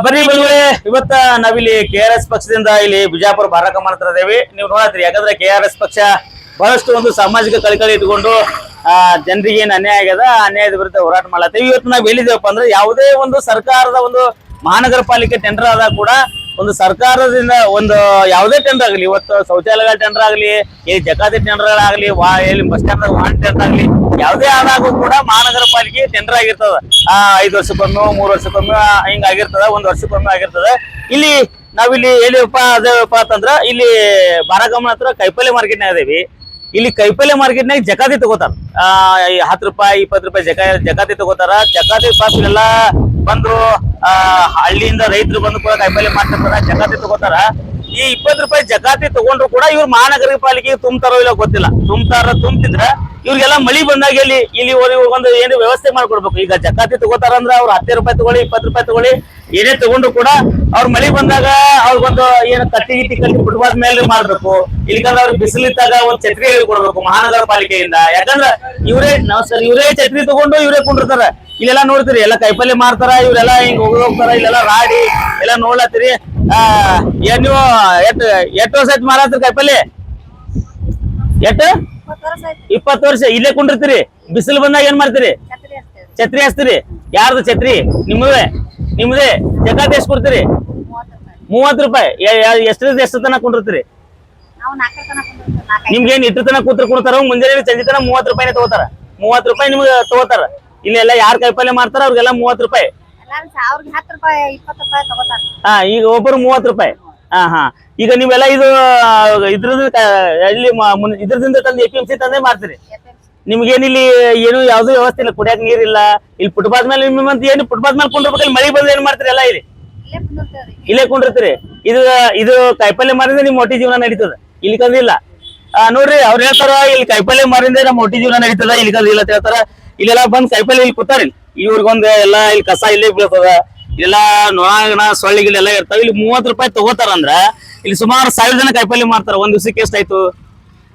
ಬರೀ ಬಂದ್ಮೇಲೆ ಇವತ್ತ ನಾವಿಲ್ಲಿ KRS ಪಕ್ಷದಿಂದ ಇಲ್ಲಿ ಬಿಜಾಪುರ ಬಾರಕಮ್ಮ ಹತ್ರ ಇದೇವಿ. ನೀವು ನೋಡತ್ರಿ, ಯಾಕಂದ್ರೆ KRS ಪಕ್ಷ ಬಹಳಷ್ಟು ಒಂದು ಸಾಮಾಜಿಕ ಕಳಕಳಿ ಇಟ್ಕೊಂಡು ಜನರಿಗೆ ಏನ್ ಅನ್ಯಾಯ ಆಗ್ಯದ, ಅನ್ಯಾಯದ ವಿರುದ್ಧ ಹೋರಾಟ ಮಾಡತ್ತೀವಿ. ಇವತ್ತು ನಾವ್ ಎಲ್ಲಿದ್ದೇವಪ್ಪ ಅಂದ್ರೆ, ಯಾವುದೇ ಒಂದು ಸರ್ಕಾರದ ಒಂದು ಮಹಾನಗರ ಪಾಲಿಕೆ ಟೆಂಡರ್ ಆದಾಗ ಕೂಡ ಒಂದು ಸರ್ಕಾರದಿಂದ ಒಂದು ಯಾವುದೇ ಟೆಂಡರ್ ಆಗಲಿ, ಇವತ್ತು ಶೌಚಾಲಯಗಳ ಟೆಂಡರ್ ಆಗಲಿ, ಈ ಜಕಾತಿ ಟೆಂಡರ್ಗಳಾಗಲಿ, ಎಲ್ಲಿ ಬಸ್ ಸ್ಟ್ಯಾಂಡ್ ವಾಹನ ಟೆಂಡರ್ ಆಗಲಿ, ಯಾವುದೇ ಆದಾಗೂ ಕೂಡ ಮಹಾನಗರ ಪಾಲಿಕೆ ಟೆಂಡರ್ ಆಗಿರ್ತದ. 5 ವರ್ಷಕ್ಕೊಮ್ಮೆ 3 ವರ್ಷಕ್ಕೊಮ್ಮೆ ಹಿಂಗ ಆಗಿರ್ತದ, 1 ವರ್ಷಕ್ಕೊಮ್ಮೆ ಆಗಿರ್ತದ. ಇಲ್ಲಿ ನಾವಿಲ್ಲಿ ಎಲ್ಲಿವಪ್ಪ ಅದೇವಪ್ಪ ಅಂತಂದ್ರ, ಇಲ್ಲಿ ಬಾರಕಮ್ಮ ಹತ್ರ ಕೈಪಲ್ಯ ಮಾರ್ಕೆಟ್ನಾಗ ಅದೇವಿ. ಇಲ್ಲಿ ಕೈಪಲ್ಯ ಮಾರ್ಕೆಟ್ನಾಗ ಜಕಾತಿ ತಗೋತಾರ. 10 ರೂಪಾಯಿ 20 ರೂಪಾಯಿ ಜಕಾತಿ ತಗೋತಾರ. ಜಕಾತಿ ಪಾಸ್ ಎಲ್ಲ ಬಂದು ಹಳ್ಳಿಯಿಂದ ರೈತರು ಬಂದು ಕೂಡ ಕಾಯಿಪಲ್ಲೆ ಮಾಡ್ತಿರ್ತಾರ, ಜಕಾತಿ ತಗೋತಾರ. ಈ 20 ರೂಪಾಯಿ ಜಕಾತಿ ತಗೊಂಡ್ರು ಕೂಡ ಇವ್ರು ಮಹಾನಗರ ಪಾಲಿಕೆಗೆ ತುಂಬ್ತಾರೋ ಇಲ್ಲ ಗೊತ್ತಿಲ್ಲ. ತುಂಬ್ತಿದ್ರ ಇವ್ರಿಗೆಲ್ಲ ಮಳಿ ಬಂದಾಗ ಇಲ್ಲಿ ಒಂದು ಏನು ವ್ಯವಸ್ಥೆ ಮಾಡ್ಕೊಡ್ಬೇಕು. ಈಗ ಜಕಾತಿ ತಗೋತಾರ ಅಂದ್ರೆ ಅವ್ರು 10 ರೂಪಾಯಿ ತಗೊಳ್ಳಿ, 20 ರೂಪಾಯಿ ತಗೊಳ್ಳಿ, ಏನೇ ತಗೊಂಡ್ರು ಕೂಡ ಅವ್ರ ಮಳಿ ಬಂದಾಗ ಅವ್ರಿಗೊಂದು ಏನು ಕಟ್ಟಿ ಬಿಟ್ಬಾದ ಮೇಲೆ ಮಾಡ್ಬೇಕು. ಇಲ್ಲಿಕಂದ್ರೆ ಅವ್ರಿಗೆ ಬಿಸಿಲಿದ್ದಾಗ ಒಂದು ಛತ್ರಿ ಕೊಡ್ಬೇಕು ಮಹಾನಗರ ಪಾಲಿಕೆಯಿಂದ. ಯಾಕಂದ್ರೆ ಇವರೇ ಛತ್ರಿ ತಗೊಂಡು ಇವರೇ ಕೊಂಡಿರ್ತಾರ. ಇಲ್ಲೆಲ್ಲಾ ನೋಡ್ತೀರಿ, ಎಲ್ಲ ಕೈಪಲ್ಯ ಮಾರ್ತಾರ, ಇವ್ರೆಲ್ಲಾ ಹಿಂಗ್ ಹೋಗ್ತಾರ, ಇಲ್ಲೆಲ್ಲ ರಾಡಿ ಎಲ್ಲ ನೋಡ್ಲತ್ತೀರಿ. ಏನ್ ನೀವು ಎಷ್ಟು ವರ್ಷ ಆಯ್ತು ಮಾರಾತ್ರಿ ಕೈಪಲ್ಯ? 20 ವರ್ಷ ಇಲ್ಲೇ ಕೊಂಡಿರ್ತೀರಿ. ಬಿಸಿಲು ಬಂದಾಗ ಏನ್ ಮಾಡ್ತೀರಿ? ಛತ್ರಿ ಹಚ್ತೀರಿ. ಯಾರ್ದು ಛತ್ರಿ? ನಿಮ್ದೇ. ಜಕಾತಿ ಎಷ್ಟು ಕೊಡ್ತೀರಿ? 30 ರೂಪಾಯಿ. ಎಷ್ಟು ತನಕ ಕೊಂಡಿರ್ತೀರಿ? ನಿಮ್ಗೇನ್ ಇಟ್ಟು ತನಕ ಕೊಡ್ತಾರ, ಮುಂಜಾನೆ ಸಂಜೆ ತನಕ 30 ರೂಪಾಯಿನೇ ತಗೋತಾರ. 30 ರೂಪಾಯಿ ನಿಮ್ಗೆ ತಗೋತಾರ. ಇಲ್ಲೆಲ್ಲ ಯಾರು ಕೈಪಲ್ಯ ಮಾಡ್ತಾರ ಅವ್ರಿಗೆಲ್ಲ 30 ರೂಪಾಯಿ. ಈಗ ಒಬ್ಬರು 30 ರೂಪಾಯಿ. ಈಗ ನೀವೆಲ್ಲ ಇದ್ರದಿಂದ ತಂದು APMC ತಂದೆ ಮಾಡ್ತೀರಿ. ನಿಮ್ಗೇನಿಲ್ಲಿ ಏನು ಯಾವ್ದು ವ್ಯವಸ್ಥೆ ಇಲ್ಲ, ಕುಡಿಯಾಕ ನೀರಿಲ್ಲ. ಇಲ್ಲಿ ಫುಟ್ಪಾತ್ ಮೇಲೆ ಏನು ಫುಟ್ಪಾತ್ ಮೇಲೆ ಕೊಂಡಿರ್ಬೇಕಲ್ಲಿ, ಮಳಿ ಬಂದ್ರೆ ಏನ್ ಮಾಡ್ತೀರಿ? ಎಲ್ಲ ಇಲ್ಲೇ ಕೊಂಡಿರ್ತೀರಿ. ಇದು ಕೈಪಲ್ಯ ಮಾರಿಂದ ನಿಮ್ ಹೊಟ್ಟಿ ಜೀವನ ನಡೀತದ. ಇಲ್ಲಿ ಕಂದಿಲ್ಲ. ನೋಡ್ರಿ, ಅವ್ರು ಹೇಳ್ತಾರ ಇಲ್ಲಿ ಕೈಪಲ್ಯ ಮಾರಿಂದ ನಮ್ಮ ಹೊಟ್ಟಿ ಜೀವನ ನಡೀತದ, ಇಲ್ಲಿ ಕಂದಿಲ್ಲ ಅಂತ ಹೇಳ್ತಾರ. ಇಲ್ಲೆಲ್ಲ ಬಂದ್ ಕೈಪಲ್ಯ ಇಲ್ಲಿ ಕೂತಾರ. ಇವ್ರಿಗೊಂದ್ ಎಲ್ಲ ಇಲ್ಲಿ ಕಸ ಇಲ್ಲೇ ಬೀಳ್ತದ. ಇಲ್ಲೆಲ್ಲ ನೊಣ ಸೊಳ್ಳಿಗಳೆಲ್ಲ ಇರ್ತಾವ. ಇಲ್ಲಿ 30 ರೂಪಾಯಿ ತಗೋತಾರ ಅಂದ್ರ ಇಲ್ಲಿ ಸುಮಾರು 1000 ಜನ ಕೈಪಲ್ಯ ಮಾಡ್ತಾರ. ಒಂದ್ ದಿವಸಕ್ಕೆ ಎಷ್ಟಾಯ್ತು?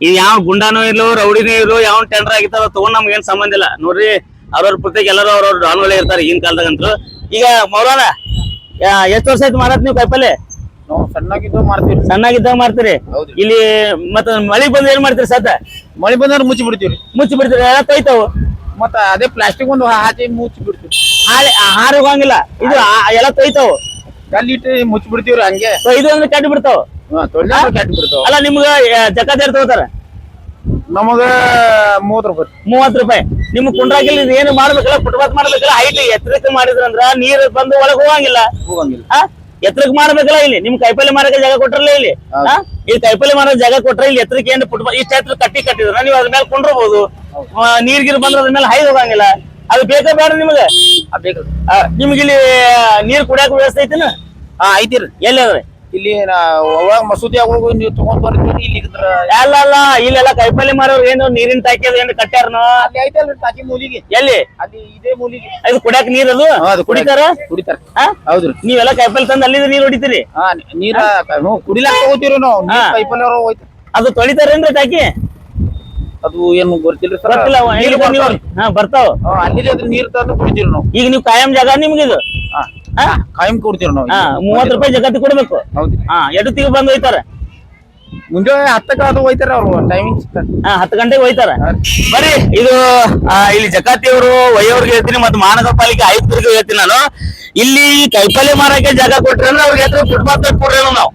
ಇದು ಯಾವ ಗುಂಡಾನೋ ಇಲ್ಲೋ, ರೌಡಿನೋ ಇಲ್ಲೋ, ಯಾವ ಟೆಂಡರ್ ಆಗಿತ್ತಾವ ತಗೊಂಡ್ ನಮ್ಗೆ ಏನ್ ಸಂಬಂಧ ಇಲ್ಲ. ನೋಡ್ರಿ, ಅವ್ರವ್ರ ಪ್ರತ್ಯೇಕ ಎಲ್ಲರೂ ಅವ್ರವ್ರ ಡಾನ್ಗಳೇ ಇರ್ತಾರೆ ಈಗಿನ ಕಾಲದಾಗಂತೂ. ಈಗ ಮೌಲಾನ, ಎಷ್ಟು ವರ್ಷ ಆಯ್ತು ಮಾರತ್ ನೀವು ಕೈಪಲ್ಯ? ಸಣ್ಣಾಗಿದ್ದಾಗ ಮಾಡ್ತೀರಿ. ಇಲ್ಲಿ ಮತ್ತ ಮಳಿ ಬಂದ್ ಏನ್ ಮಾಡ್ತೀರಿ? ಮಳಿ ಬಂದ್ರೆ ಮುಚ್ಚಿ ಬಿಡ್ತೀರಿ. ಎಲ್ಲ ತೊಯ್ತಾವು. ಮತ್ತ ಅದೇ ಪ್ಲಾಸ್ಟಿಕ್ ಒಂದು ಹಾಕಿ ಮುಚ್ಚಿ ಬಿಡ್ತೀವಿ. ಹಾರ ಹೋಗಂಗಿಲ್ಲ, ಇದು ಎಲ್ಲ ತೊಯ್ತಾವು. ಕಲ್ಲಿಟ್ಟು ಮುಚ್ಚಿ ಬಿಡ್ತೀವ್ರಿ. ಹಂಗೆ ಇದು ಅಂದ್ರೆ ಕಟ್ಟಿ ಬಿಡ್ತಾವ. ಅಲ್ಲ, ನಿಮ್ಗ ಜಕಾತಿ ತಗೋತಾರ? ನಮಗ 30 ರೂಪಾಯಿ. ನಿಮ್ ಕುಂಡ್ರಾಗಿಲ್ಲ ಏನು ಮಾಡ್ಬೇಕಲ್ಲ, ಫುಟ್ಪಾತ್ ಮಾಡ್ಬೇಕಲ್ಲ. ಹೈಟ್ ಎತ್ತರಕ್ಕೆ ಮಾಡಿದ್ರಂದ್ರ ನೀರ್ ಬಂದು ಒಳಗ್ ಹೋಗಂಗಿಲ್ಲ. ಎತ್ತರಕ್ಕೆ ಮಾಡ್ಬೇಕಲ್ಲ. ಇಲ್ಲಿ ನಿಮ್ ಕೈಪಲ್ಯ ಮಾರಕ್ಕೆ ಜಾಗ ಕೊಟ್ರಲ್ಲ. ಇಲ್ಲಿ ಕೈಪಲ್ಯ ಮಾರೋ ಜಾಗ ಕೊಟ್ರೆ ಇಲ್ಲಿ ಎತ್ತರಕ್ಕೆ ಏನು ಫುಟ್ಪಾತ್ ಇಷ್ಟ ಎತ್ತರ ಕಟ್ಟಿದ್ರ ನೀವು ಅದ್ರ ಮೇಲೆ ಕೊಂಡಿರ್ಬೋದು. ನೀರ್ಗಿರ್ ಬಂದ್ರೆ ಅದ್ರ ಮೇಲೆ ಹೈದ್ ಹೋಗಂಗಿಲ್ಲ. ಅದು ಬೇಕಾ ಬೇಡ ನಿಮ್ಗೆ? ನಿಮ್ಗೆ ಇಲ್ಲಿ ನೀರ್ ಕುಡಿಯಾಕ ವ್ಯವಸ್ಥೆ ಐತಿನ? ಐತಿರಿ. ಎಲ್ಲಿ ಅದ್ರಿ? ಇಲ್ಲಿ ಮಸೂದಿ ನೀವು ತಗೊಂಡ್ ಬರ್ತೀವಿ. ಇಲ್ಲಿ ಅಲ್ಲ, ಇಲ್ಲೆಲ್ಲ ಕೈಪಲ್ಯ ಮಾರೋರು ಏನು ನೀರಿನ ಟಾಕಿ ಅದು ಏನು ಕಟ್ಟ್ಯಾರನೋ? ಟಾಕಿ ಮೂಲಿಗೆ ಎಲ್ಲಿ? ಅಲ್ಲಿ ಇದೇ ಮೂಲಿಗೆ. ಅದು ಕುಡಿಯಾಕ ನೀರ್ ಅದು ಕುಡಿತಾರ? ಹೌದ್ರಿ. ನೀವೆಲ್ಲ ಕೈಪಲ್ಯ ತಂದು ಅಲ್ಲಿಂದ ನೀರ್ ಹೊಡಿತೀರಿ? ನೀರ ಕುಡಿಲಾಕ ತಗೋತೀರಿ ನಾವು. ಕೈಪಲ್ಯ ಅದು ತೊಳಿತಾರೇನ್ರಿ ಟಾಕಿ? ಅದು ಏನು ಗೊತ್ತಿಲ್ಲ. ಬರ್ತಾವ ಅಲ್ಲಿ ನೀರ್ ತಂದು ಕುಡಿತೀರಿ ನಾವು. ಈಗ ನೀವು ಕಾಯಂ ಜಾಗ ನಿಮ್ಗಿದು? ಕಾಯಂ ಕೊಡ್ತೀವಿ ನಾವು. 30 ರೂಪಾಯಿ ಜಗತ್ತಿ ಕೊಡ್ಬೇಕು. ಎಡತ್ತಿಗೆ ಬಂದು ಹೋಯ್ತಾರ. ಮುಂಜಾನೆ 10ಕ್ಕೆ ಅದು ಹೋಯ್ತಾರ ಅವ್ರು. ಟೈಮಿಂಗ್ 10 ಗಂಟೆಗೆ ಹೋಯ್ತಾರ. ಬರೀ ಇದು ಇಲ್ಲಿ ಜಕಾತಿಯವರು ವಯ್ಯವ್ರಿಗೆ ಹೇಳ್ತೀನಿ, ಮತ್ತೆ ಮಹಾನಗರ ಪಾಲಿಕೆ ಆಯುಕ್ತರಿಗೆ ಹೇಳ್ತೀನಿ ನಾನು. ಇಲ್ಲಿ ಕೈಪಲ್ಯ ಮಾರಕ್ಕೆ ಜಾಗ ಕೊಟ್ರಿ ಅಂದ್ರೆ ಅವ್ರಿಗೆ ಫುಟ್ಪಾತ್ ಕಟ್ ಕೊಡ್ರಿ. ನಾವು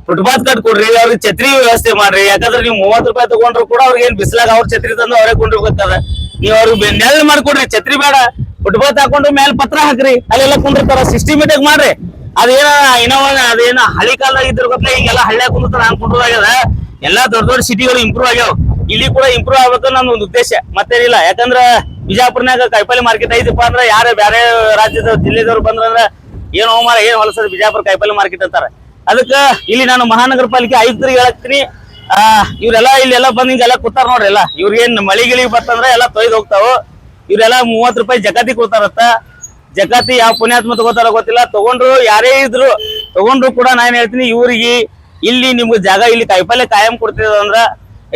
ಫುಟ್ಪಾತ್ ಕಟ್ ಕೊಡ್ರಿ, ಅವ್ರಿಗೆ ಛತ್ರಿ ವ್ಯವಸ್ಥೆ ಮಾಡ್ರಿ. ಯಾಕಂದ್ರೆ ನೀವು 30 ರೂಪಾಯಿ ತಗೊಂಡ್ರು ಕೂಡ ಅವ್ರಿಗೆ ಏನ್ ಬಿಸಿಲಾಗ ಅವ್ರ ಛತ್ರಿ ತಂದು ಅವರೇ ಕೊಂಡಿರ್ಬೇಕಾದ. ನೀವ್ ಅವ್ರಿಗೆ ನೆಲ್ ಮಾಡ್ಕೊಡ್ರಿ. ಛತ್ರಿ ಬೇಡ, ಫುಟ್ಪಾತ್ ಹಾಕೊಂಡು ಮೇಲೆ ಪತ್ರ ಹಾಕ್ರಿ. ಅಲ್ಲೆಲ್ಲ ಕುಂದಿರ್ತಾರ. ಸಿಸ್ಟಮೆಟಿಕ್ ಮಾಡ್ರಿ. ಅದೇನ ಹಳಿ ಕಾಲದಾಗ ಇದ್ರ ಗೊತ್ತಲ್ಲ, ಈಗೆಲ್ಲ ಹಳ್ಳಿಯಾಗ ಕುಂದಿರ್ತಾರ. ಅನ್ಕೊಂಡ್ರಾಗ್ಯದ ಎಲ್ಲಾ ದೊಡ್ಡ ಸಿಟಿಗಳು ಇಂಪ್ರೂವ್ ಆಗ್ಯಾವ. ಇಲ್ಲಿ ಕೂಡ ಇಂಪ್ರೂವ್ ಆಗ್ಬೇಕು ನನ್ನ ಒಂದು ಉದ್ದೇಶ, ಮತ್ತೇನಿಲ್ಲ. ಯಾಕಂದ್ರ ಬಿಜಾಪುರ್ನಾಗ ಕೈಪಲ್ಯ ಮಾರ್ಕೆಟ್ ಐತಿಪ್ಪ ಅಂದ್ರ ಯಾರೇ ಬೇರೆ ರಾಜ್ಯದ ಜಿಲ್ಲೆದವ್ರು ಬಂದ್ರ ಏನ್ ಹೋಮಾರ ಏನ್ ಹೊಲಸದ ಬಿಜಾಪುರ ಕೈಪಲ್ಯ ಮಾರ್ಕೆಟ್ ಅಂತಾರ. ಅದಕ್ಕ ಇಲ್ಲಿ ನಾನು ಮಹಾನಗರ ಪಾಲಿಕೆ ಆಯುಕ್ತರಿಗೆ ಹೇಳಕ್ತೀನಿ, ಇವ್ರೆಲ್ಲಾ ಇಲ್ಲೆಲ್ಲ ಬಂದ್ ಹಿಂಗೆಲ್ಲ ಕೂತಾರ ನೋಡ್ರಿ. ಎಲ್ಲ ಇವ್ರಿಗೇನ್ ಮಳಿಗಿಳಿಗೆ ಬರ್ತಂದ್ರ ಎಲ್ಲ ತೊಯ್ದು ಹೋಗ್ತಾವ. ಇವ್ರೆಲ್ಲ 30 ರೂಪಾಯಿ ಜಕಾತಿ ಕೊಡ್ತಾರತ್ತ. ಜಕಾತಿ ಯಾವ ಪುಣ್ಯಾತ್ಮ ತಗೋತಾರ ಗೊತ್ತಿಲ್ಲ. ತಗೊಂಡ್ರು ಯಾರೇ ಇದ್ರು ತಗೊಂಡ್ರು ಕೂಡ ನಾನು ಹೇಳ್ತೀನಿ, ಇವ್ರಿಗೆ ಇಲ್ಲಿ ನಿಮ್ಗೆ ಜಾಗ ಇಲ್ಲಿ ಕೈಪಲ್ಯ ಕಾಯಂ ಕೊಡ್ತಿದ ಅಂದ್ರ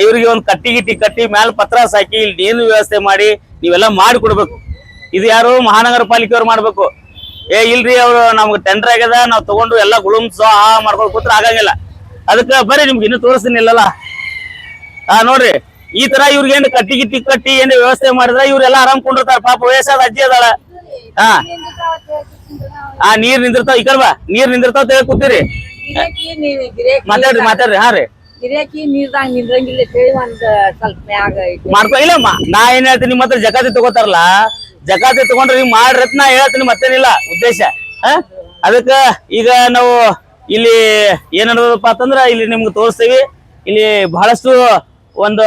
ಇವ್ರಿಗೆ ಒಂದು ಕಟ್ಟಿ ಮ್ಯಾಲ ಪತ್ರ ಹಾಕಿ ಇಲ್ಲಿ ನೀರು ವ್ಯವಸ್ಥೆ ಮಾಡಿ ನೀವೆಲ್ಲ ಮಾಡಿ ಕೊಡ್ಬೇಕು. ಇದು ಯಾರು? ಮಹಾನಗರ ಪಾಲಿಕೆಯವ್ರು ಮಾಡ್ಬೇಕು. ಏ ಇಲ್ರಿ ಅವ್ರು ನಮ್ಗೆ ಟೆಂಡರ್ ಆಗ್ಯದ ನಾವ್ ತಗೊಂಡು ಎಲ್ಲಾ ಗುಳುಮ್ಸ ಮಾಡ್ಕೊಂಡ್ ಕೂತ್ರ ಆಗಂಗಿಲ್ಲ. ಅದಕ್ಕ ಬರ್ರಿ ನಿಮ್ಗೆ ಇನ್ನೂ ತೋರಿಸ್ತೀನಿ ಇಲ್ಲಲ್ಲ. ನೋಡ್ರಿ ಈ ತರ ಇವ್ರಿಗೆ ಏನ್ ಕಟ್ಟಿ ಗಿಟ್ಟಿ ಕಟ್ಟಿ ಏನ್ ವ್ಯವಸ್ಥೆ ಮಾಡಿದ್ರ ಇವ್ರೆಲ್ಲಾ ಆರಾಮ್ ಕೊಂಡಿರ್ತಾರ. ಪಾಪ ವಯಸ್ಸಾದ ಅಜ್ಜಿ ಅದಾಳ. ನೀರ್ ನಿಂದಿರ್ತಾವ ಈ ಕಡೆ ಬಾ, ನೀರ್ ನಿಂದಿರ್ತಾವ ತೇಳಿ ಕೂತೀರಿ. ಮಾತಾಡ್ರಿ ಹಾ ರೀ ಗಿರಾಕಿ ನೀರ್ದಾಗ ನಿಂದ್ರಂಗಿಲ್ಲ ಹೇಳಿ ಒಂದ್ ಸ್ವಲ್ಪ ಮ್ಯಾಗ ಮಾಡ್ಕೊ. ಇಲ್ಲಮ್ಮ ನಾ ಏನ್ ಹೇಳ್ತೀನಿ, ನಿಮ್ಮ ಹತ್ರ ಜಕಾತಿ ತಗೋತಾರಲ್ಲ, ಜಕಾತಿ ತಗೊಂಡ್ರೆ ನೀವು ಮಾಡ್ರತ್ ನಾ ಹೇಳ್ತೀನಿ, ಮತ್ತೇನಿಲ್ಲ ಉದ್ದೇಶ. ಅದಕ್ಕ ಈಗ ನಾವು ಇಲ್ಲಿ ಏನಪ್ಪ ಅಂತಂದ್ರ ಇಲ್ಲಿ ನಿಮ್ಗೆ ತೋರಿಸ್ತೀವಿ. ಇಲ್ಲಿ ಬಹಳಷ್ಟು ಒಂದು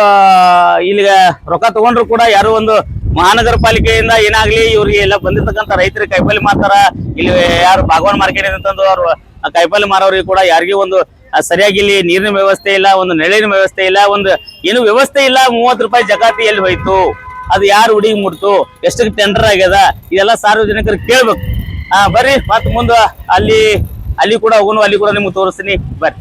ಇಲ್ಲಿಗ ರೊಕ್ಕ ತಗೊಂಡ್ರು ಕೂಡ ಯಾರು ಒಂದು ಮಹಾನಗರ ಪಾಲಿಕೆಯಿಂದ ಏನಾಗ್ಲಿ ಇವ್ರಿಗೆ ಎಲ್ಲ ಬಂದಿರ್ತಕ್ಕಂಥ ರೈತರಿಗೆ ಕಾಯಿಪಲ್ಲೆ ಮಾರ್ತಾರ. ಇಲ್ಲಿ ಯಾರು ಬಾಗವಾನ್ ಮಾರ್ಕೆಟ್ ಅಂತಂದು ಅವ್ರು ಕಾಯಿಪಲ್ಲೆ ಮಾರೋರಿಗೆ ಕೂಡ ಯಾರಿಗೆ ಒಂದು ಸರಿಯಾಗಿ ಇಲ್ಲಿ ನೀರಿನ ವ್ಯವಸ್ಥೆ ಇಲ್ಲ, ಒಂದು ನೆರಳಿನ ವ್ಯವಸ್ಥೆ ಇಲ್ಲ, ಒಂದು ಏನು ವ್ಯವಸ್ಥೆ ಇಲ್ಲ. 30 ರೂಪಾಯಿ ಜಕಾತಿ ಎಲ್ಲಿ ಹೋಯ್ತು, ಅದು ಯಾರು ಹುಡುಗಿ ಮುಟ್ತು, ಎಷ್ಟಕ್ಕೆ ಟೆಂಡರ್ ಆಗ್ಯದ, ಇದೆಲ್ಲ ಸಾರ್ವಜನಿಕರು ಕೇಳ್ಬೇಕು. ಬರ್ರಿ ಮತ್ ಮುಂದ ಅಲ್ಲಿ ಕೂಡ ಹೋಗೋಣ, ಅಲ್ಲಿ ಕೂಡ ನಿಮ್ಗೆ ತೋರಿಸ್ತೀನಿ ಬರ್ರಿ.